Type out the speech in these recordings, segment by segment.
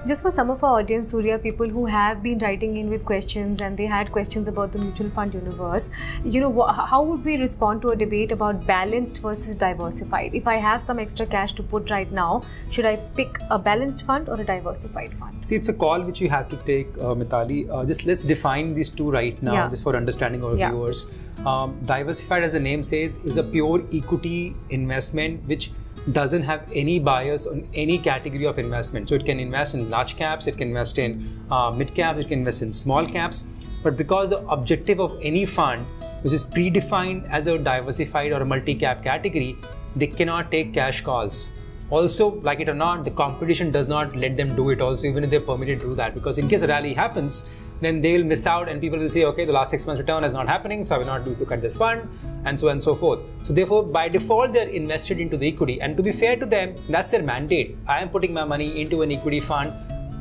Just for some of our audience, Surya, people who have been writing in with questions and they had questions about the mutual fund universe, how would we respond to a debate about balanced versus diversified? If I have some extra cash to put right now, should I pick a balanced fund or a diversified fund? See, it's a call which you have to take, Mitali. Just let's define these two right now, just for understanding our viewers. Diversified, as the name says, is a pure equity investment which doesn't have any bias on any category of investment. So it can invest in large caps, it can invest in mid caps, it can invest in small caps. But because the objective of any fund, which is predefined as a diversified or a multi-cap category, they cannot take cash calls. Also, like it or not, the competition does not let them do it also, even if they're permitted to do that. Because in case a rally happens, then they'll miss out and people will say, okay, the last 6 months return is not happening, so I will not look at this fund, and so on and so forth. So therefore, by default, they're invested into the equity. And to be fair to them, that's their mandate. I am putting my money into an equity fund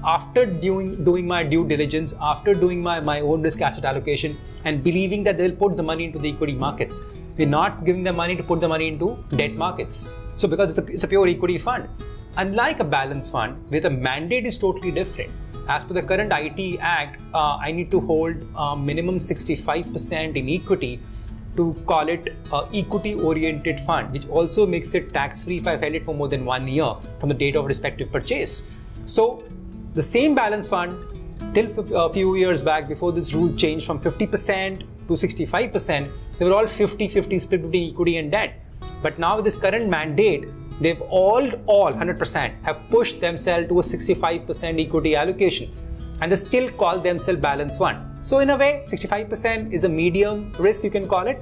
after doing my due diligence, after doing my own risk asset allocation, and believing that they'll put the money into the equity markets. We're not giving them money to put the money into debt markets. So because it's a pure equity fund. Unlike a balanced fund, where the mandate is totally different. As per the current IT Act, I need to hold minimum 65% in equity to call it equity-oriented fund, which also makes it tax-free if I've held it for more than 1 year from the date of respective purchase. So the same balanced fund, till a few years back, before this rule changed from 50% to 65%, they were all 50-50 split between equity and debt. But now with this current mandate, they've all 100% have pushed themselves to a 65% equity allocation, and they still call themselves balanced fund. So in a way, 65% is a medium risk, you can call it,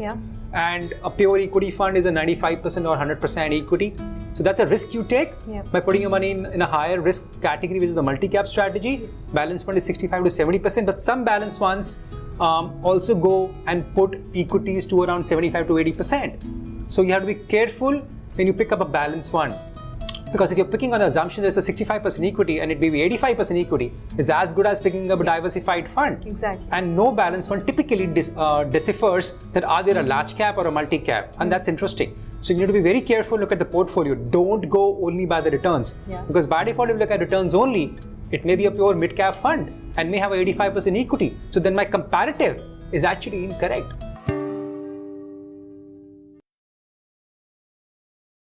and a pure equity fund is a 95% or 100% equity. So that's a risk you take by putting your money in a higher risk category, which is a multi-cap strategy. Balanced fund is 65 to 70%, but some balanced funds also go and put equities to around 75 to 80%. So you have to be careful when you pick up a balanced fund, because if you're picking on the assumption there's a 65% equity and it may be 85% equity, is as good as picking up a diversified fund. Exactly. And no balanced fund typically deciphers that are there a large cap or a multi cap, and that's interesting. So you need to be very careful, look at the portfolio. Don't go only by the returns, because by default if you look at returns only, it may be a pure mid cap fund and may have a 85% equity. So then my comparative is actually incorrect.